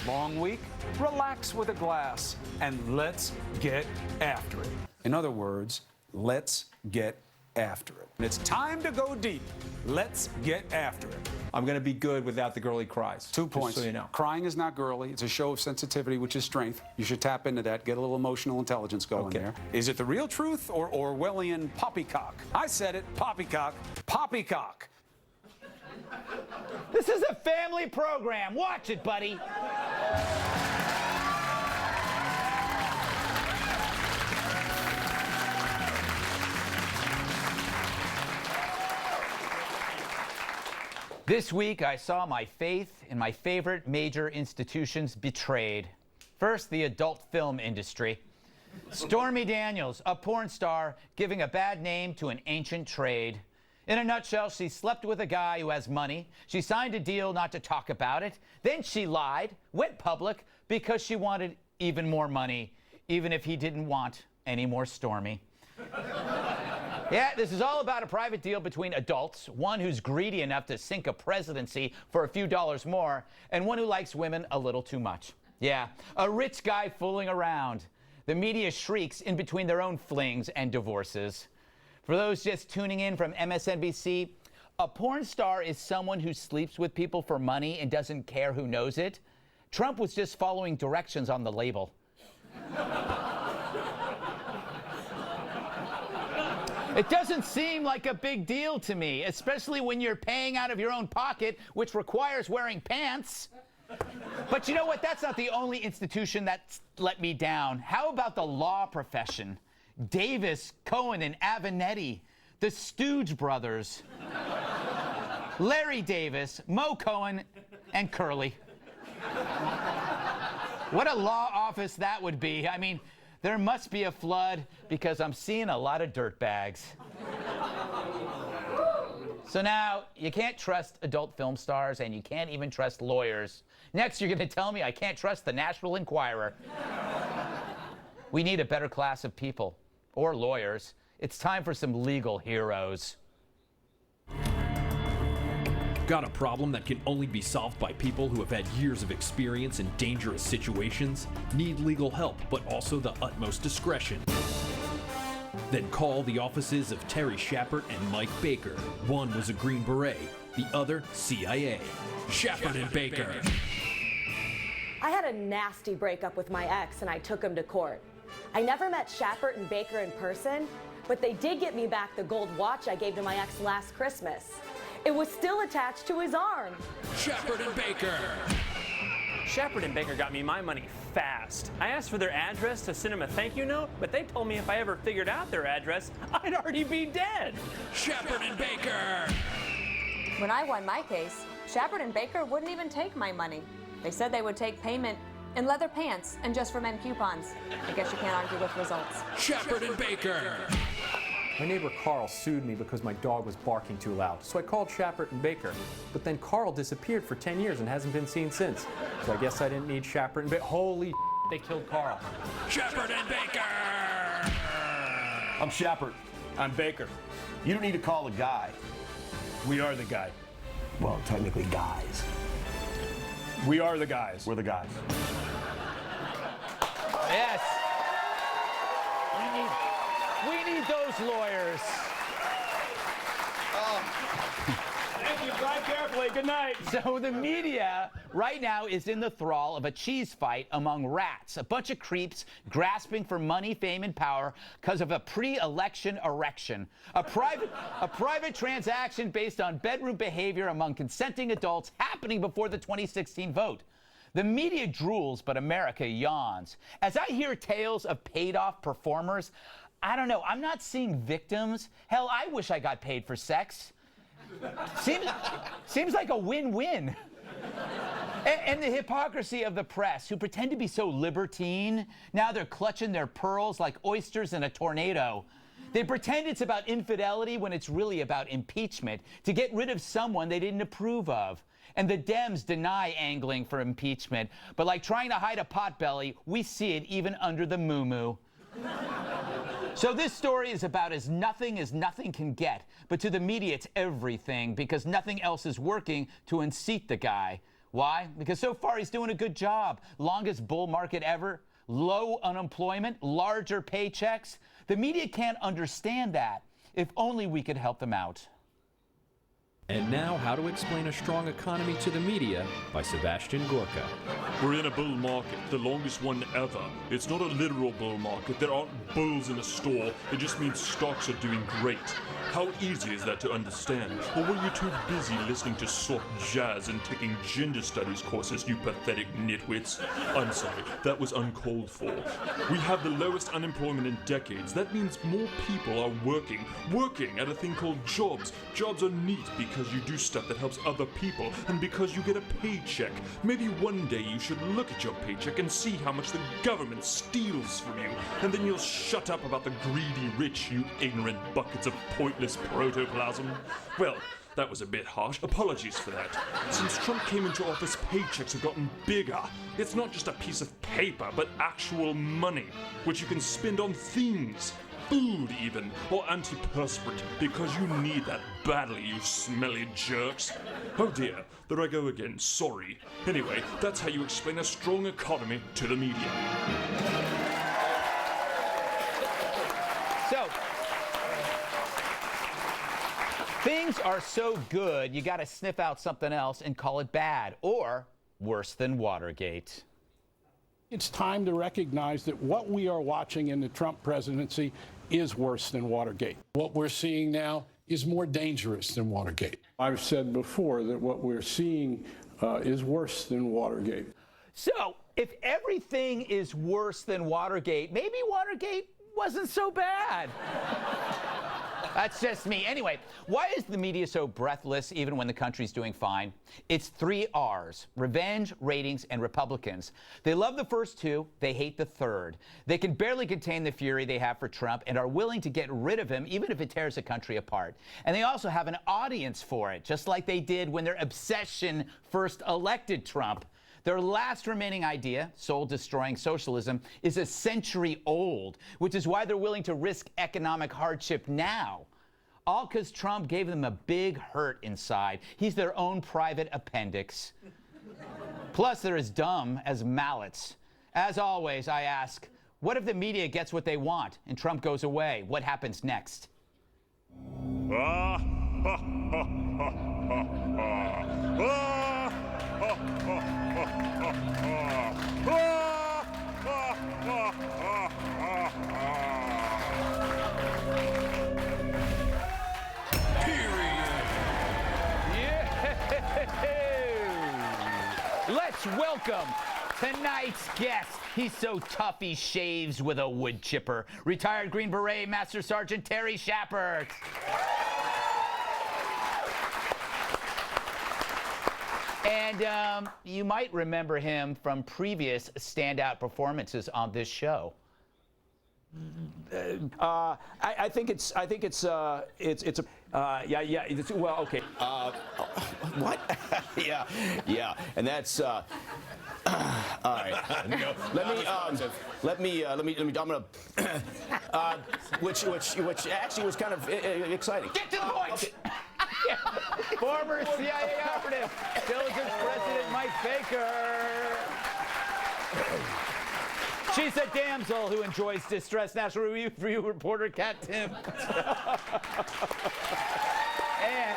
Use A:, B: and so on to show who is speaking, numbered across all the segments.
A: Long week? Relax with a glass and let's get after it. In other words, let's get after it. And it's time to go deep. Let's get after it.
B: I'm going to be good without the girly cries.
A: 2 points.
B: So you know.
A: Crying is not girly. It's a show of sensitivity, which is strength. You should tap into that. Get a little emotional intelligence going there. Is it the real truth or Orwellian poppycock? I said it. Poppycock. Poppycock.
C: This is a family program. Watch it, buddy. This week, I saw my faith in my favorite major institutions betrayed. First, the adult film industry. Stormy Daniels, a porn star, giving a bad name to an ancient trade. In a nutshell, she slept with a guy who has money. She signed a deal not to talk about it. Then she lied, went public, because she wanted even more money, even if he didn't want any more Stormy. Yeah, this is all about a private deal between adults, one who's greedy enough to sink a presidency for a few dollars more, and one who likes women a little too much. Yeah, a rich guy fooling around. The media shrieks in between their own flings and divorces. For those just tuning in from MSNBC, a porn star is someone who sleeps with people for money and doesn't care who knows it. Trump was just following directions on the label. It doesn't seem like a big deal to me, especially when you're paying out of your own pocket, which requires wearing pants. But you know what? That's not the only institution that's let me down. How about the law profession? Davis, Cohen, and Avenatti, the Stooge brothers. Larry Davis, Mo Cohen, and Curly. What a law office that would be. I mean, there must be a flood because I'm seeing a lot of dirtbags. So now, you can't trust adult film stars and you can't even trust lawyers. Next, you're going to tell me I can't trust the National Enquirer. We need a better class of people, or lawyers. It's time for some legal heroes.
D: Got a problem that can only be solved by people who have had years of experience in dangerous situations? Need legal help, but also the utmost discretion? Then call the offices of Terry Schappert and Mike Baker. One was a Green Beret, the other CIA. Schappert and Baker.
E: I had a nasty breakup with my ex and I took him to court. I never met Schappert and Baker in person, but they did get me back the gold watch I gave to my ex last Christmas. It was still attached to his arm.
D: Schappert and Baker.
F: Schappert and Baker got me my money fast. I asked for their address to send them a thank you note, but they told me if I ever figured out their address, I'd already be dead.
D: Schappert and Baker.
G: When I won my case, Schappert and Baker wouldn't even take my money. They said they would take payment in leather pants and just for men coupons. I guess you can't argue with results.
D: Schappert and Baker.
B: My neighbor Carl sued me because my dog was barking too loud, so I called Schappert and Baker. But then Carl disappeared for 10 years and hasn't been seen since. So I guess I didn't need Schappert and Baker. Holy they killed Carl.
D: Schappert and Baker!
H: I'm Schappert. I'm Baker. You don't need to call a guy. We are the guy.
I: Well, technically guys.
H: We are the guys.
I: We're the guys.
C: Yes. We need those lawyers.
F: Thank you. Drive carefully. Good night.
C: So the media right now is in the thrall of a cheese fight among rats, a bunch of creeps grasping for money, fame, and power because of a pre-election erection, a private transaction based on bedroom behavior among consenting adults happening before the 2016 vote. The media drools, but America yawns. As I hear tales of paid-off performers, I don't know, I'm not seeing victims. Hell, I wish I got paid for sex. Seems like a win-win. And the hypocrisy of the press, who pretend to be so libertine, now they're clutching their pearls like oysters in a tornado. They pretend it's about infidelity when it's really about impeachment, to get rid of someone they didn't approve of. And the Dems deny angling for impeachment, but like trying to hide a potbelly, we see it even under the moo-moo. So this story is about as nothing can get, but to the media it's everything because nothing else is working to unseat the guy. Why? Because so far he's doing a good job. Longest bull market ever, low unemployment, larger paychecks. The media can't understand that. If only we could help them out.
D: And now, How to Explain a Strong Economy to the Media by Sebastian Gorka.
J: We're in a bull market, the longest one ever. It's not a literal bull market. There aren't bulls in a store. It just means stocks are doing great. How easy is that to understand? Or were you too busy listening to soft jazz and taking gender studies courses, you pathetic nitwits? I'm sorry, that was uncalled for. We have the lowest unemployment in decades. That means more people are working at a thing called jobs. Jobs are neat because you do stuff that helps other people and because you get a paycheck. Maybe one day you should look at your paycheck and see how much the government steals from you, and then you'll shut up about the greedy rich, you ignorant buckets of pointless protoplasm. Well, that was a bit harsh. Apologies for that. Since Trump came into office, paychecks have gotten bigger. It's not just a piece of paper, but actual money, which you can spend on things. Food even, or antiperspirant, because you need that badly, you smelly jerks. Oh dear, there I go again, sorry. Anyway, that's how you explain a strong economy to the media.
C: So, things are so good, you gotta sniff out something else and call it bad, or worse than Watergate.
K: It's time to recognize that what we are watching in the Trump presidency is worse than Watergate. What we're seeing now is more dangerous than Watergate. I've said before that what we're seeing is worse than Watergate.
C: So, if everything is worse than Watergate, maybe Watergate wasn't so bad. That's just me. Anyway, why is the media so breathless even when the country's doing fine? It's 3 R's: revenge, ratings, and Republicans. They love the first two, they hate the third. They can barely contain the fury they have for Trump and are willing to get rid of him even if it tears the country apart. And they also have an audience for it, just like they did when their obsession first elected Trump. Their last remaining idea, soul-destroying socialism, is a century old, which is why they're willing to risk economic hardship now. All because Trump gave them a big hurt inside. He's their own private appendix. Plus, they're as dumb as mallets. As always, I ask, what if the media gets what they want and Trump goes away? What happens next? Let's welcome tonight's guest. He's so tough he shaves with a wood chipper. Retired Green Beret Master Sergeant Terry Schappert. And you might remember him from previous standout performances on this show.
L: I think it's well, okay.
H: What? yeah, and that's all right. Let me. I'm gonna. Which actually was kind of exciting.
C: Get to the point. Okay. Former CIA operative, Diligence President Mike Baker. She's a damsel who enjoys distress. National Review reporter Kat Tim. And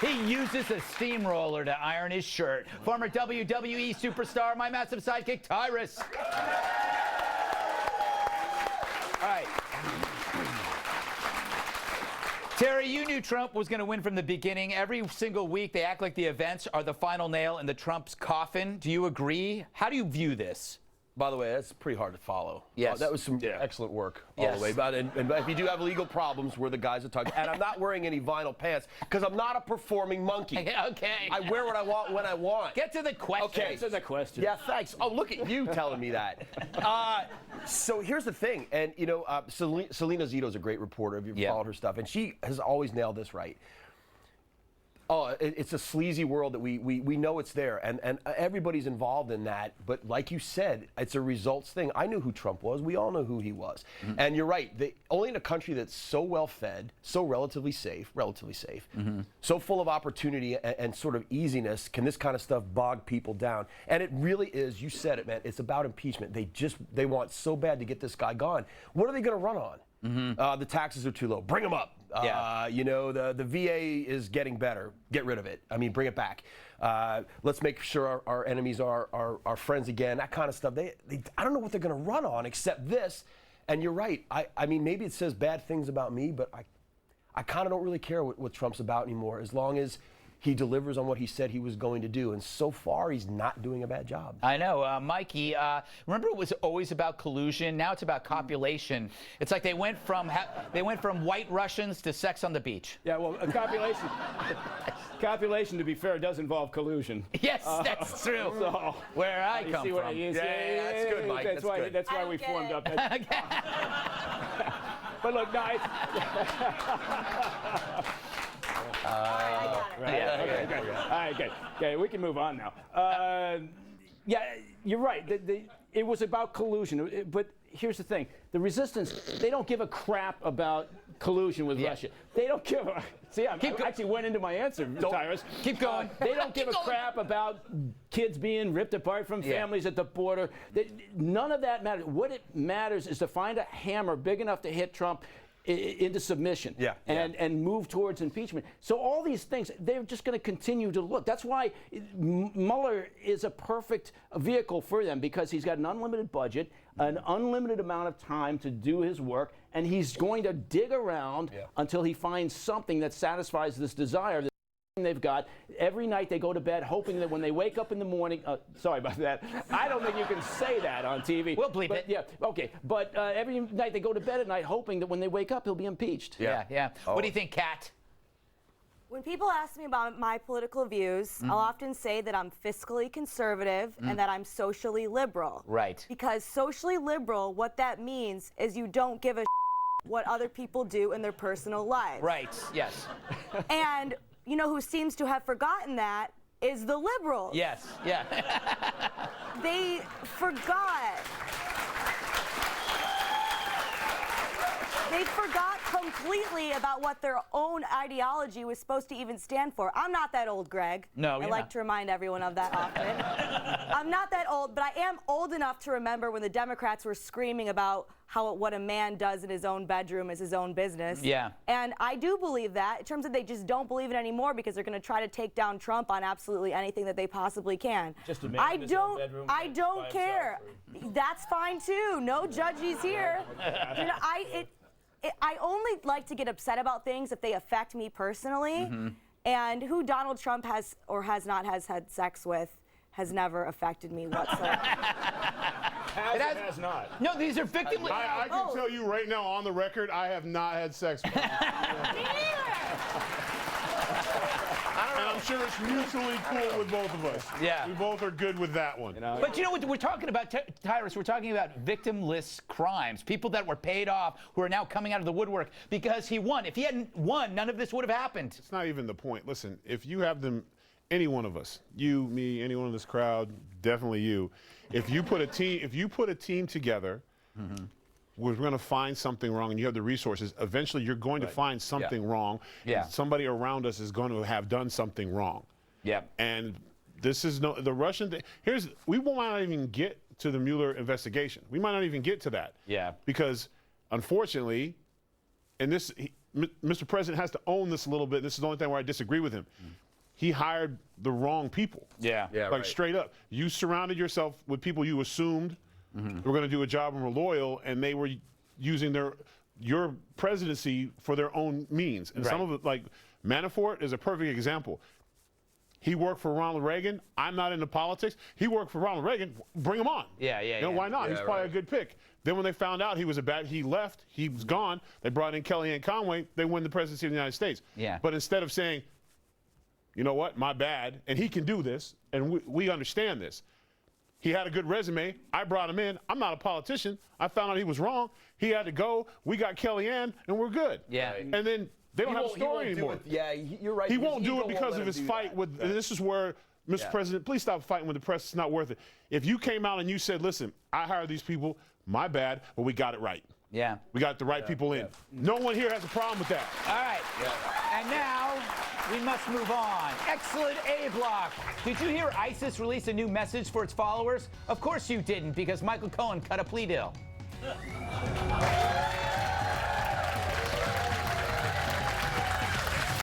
C: he uses a steamroller to iron his shirt. Former WWE superstar, my massive sidekick, Tyrus. All right. Terry, you knew Trump was going to win from the beginning. Every single week, they act like the events are the final nail in the Trump's coffin. Do you agree? How do you view this?
H: By the way, that's pretty hard to follow.
C: Yes.
H: That was some excellent work all
C: Yes.
H: the way. But if you do have legal problems, we're the guys that talk. And I'm not wearing any vinyl pants because I'm not a performing monkey.
C: Okay.
H: I wear what I want when I want.
C: Get to the question.
H: Okay.
L: Answer the question.
H: Yeah, thanks. Oh, look at you telling me that. So here's the thing, and you know, Selena Zito's a great reporter. If you've followed her stuff, and she has always nailed this right. Oh, it's a sleazy world that we know it's there, and everybody's involved in that. But like you said, it's a results thing. I knew who Trump was. We all know who he was. And you're right. Only in a country that's so well fed, so relatively safe, so full of opportunity and sort of easiness, can this kind of stuff bog people down. And it really is. You said it, man. It's about impeachment. They want so bad to get this guy gone. What are they going to run on? The taxes are too low. Bring them up. You know, the VA is getting better. Get rid of it. I mean, bring it back. Let's make sure our enemies are our friends again. That kind of stuff. I don't know what they're going to run on except this. And you're right. I mean, maybe it says bad things about me, but I kind of don't really care what Trump's about anymore, as long as he delivers on what he said he was going to do, and so far he's not doing a bad job.
C: I know, Mikey. Remember, it was always about collusion. Now it's about copulation. It's like they went from White Russians to sex on the beach.
L: Yeah, well, copulation, to be fair, does involve collusion.
C: Yes, that's true.
L: So,
C: where I come from.
H: Yeah, that's good, Mike.
L: That's why we formed up. But look, no, Okay, we can move on now. Yeah, you're right. It was about collusion, but here's the thing: the resistance, they don't give a crap about collusion with Russia. They don't give a. See, I actually went into my answer, Tyrus.
C: Keep going.
L: They don't give a crap about kids being ripped apart from families at the border. None of that matters. What it matters is to find a hammer big enough to hit Trump into submission and move towards impeachment. So all these things, they're just going to continue to look. That's why Mueller is a perfect vehicle for them, because he's got an unlimited budget, an unlimited amount of time to do his work, and he's going to dig around until he finds something that satisfies this desire they've got. Every night they go to bed hoping that when they wake up in the morning, sorry about that, I don't think you can say that on TV.
C: We'll bleep it.
L: Yeah, okay, but every night they go to bed at night hoping that when they wake up he'll be impeached.
C: Yeah. What do you think, Kat?
E: When people ask me about my political views, I'll often say that I'm fiscally conservative and that I'm socially liberal.
C: Right.
E: Because socially liberal, what that means is you don't give a what other people do in their personal lives.
C: Right, yes.
E: And you know who seems to have forgotten that is the liberals.
C: Yes, yeah.
E: They forgot. They forgot completely about what their own ideology was supposed to even stand for. I'm not that old, Greg.
C: No,
E: I like to remind everyone of that often. I'm not that old, but I am old enough to remember when the Democrats were screaming about how what a man does in his own bedroom is his own business.
C: Yeah.
E: And I do believe that, in terms of they just don't believe it anymore because they're going to try to take down Trump on absolutely anything that they possibly can.
L: Just a man in his own bedroom
E: I don't care. That's fine too. No judges here. You know, I only like to get upset about things if they affect me personally. And who Donald Trump has or has not had sex with has never affected me whatsoever.
L: Has not.
C: No, these are victim.
M: I can tell you right now on the record, I have not had sex with him. And I'm sure it's mutually cool with both of us.
C: Yeah.
M: We both are good with that one.
C: But you know what we're talking about, Tyrus? We're talking about victimless crimes. People that were paid off who are now coming out of the woodwork because he won. If he hadn't won, none of this would have happened.
M: It's not even the point. Listen, if you have them, any one of us, you, me, anyone in this crowd, definitely you, if you put a team together, we're going to find something wrong, and you have the resources, eventually you're going to find something wrong.
C: Yeah.
M: Somebody around us is going to have done something wrong.
C: Yeah.
M: And this is the Russian thing. We might not even get to the Mueller investigation. We might not even get to that.
C: Yeah.
M: Because unfortunately, and Mr. President has to own this a little bit. This is the only thing where I disagree with him. He hired the wrong people.
C: Yeah.
M: Like straight up. You surrounded yourself with people you assumed were going to do a job and were loyal, and they were using your presidency for their own means. And some of it, like Manafort is a perfect example. He worked for Ronald Reagan. I'm not into politics. He worked for Ronald Reagan. Bring him on. You know, why not? He's probably a good pick. Then when they found out he was he left, he was gone, they brought in Kellyanne Conway, they win the presidency of the United States.
C: Yeah.
M: But instead of saying, you know what, my bad, and he can do this, and we understand this. He had a good resume. I brought him in. I'm not a politician. I found out he was wrong. He had to go. We got Kellyanne, and we're good.
C: Yeah.
M: And then They don't have a story anymore.
H: You're right.
M: He won't do it because of his fight with. And this is where, Mr. President, please stop fighting with the press. It's not worth it. If you came out and you said, "Listen, I hired these people. My bad, but we got it right."
C: Yeah.
M: We got the right people in. No one here has a problem with that.
C: All right. And now we must move on. Excellent A block. Did you hear ISIS release a new message for its followers? Of course you didn't, because Michael Cohen cut a plea deal.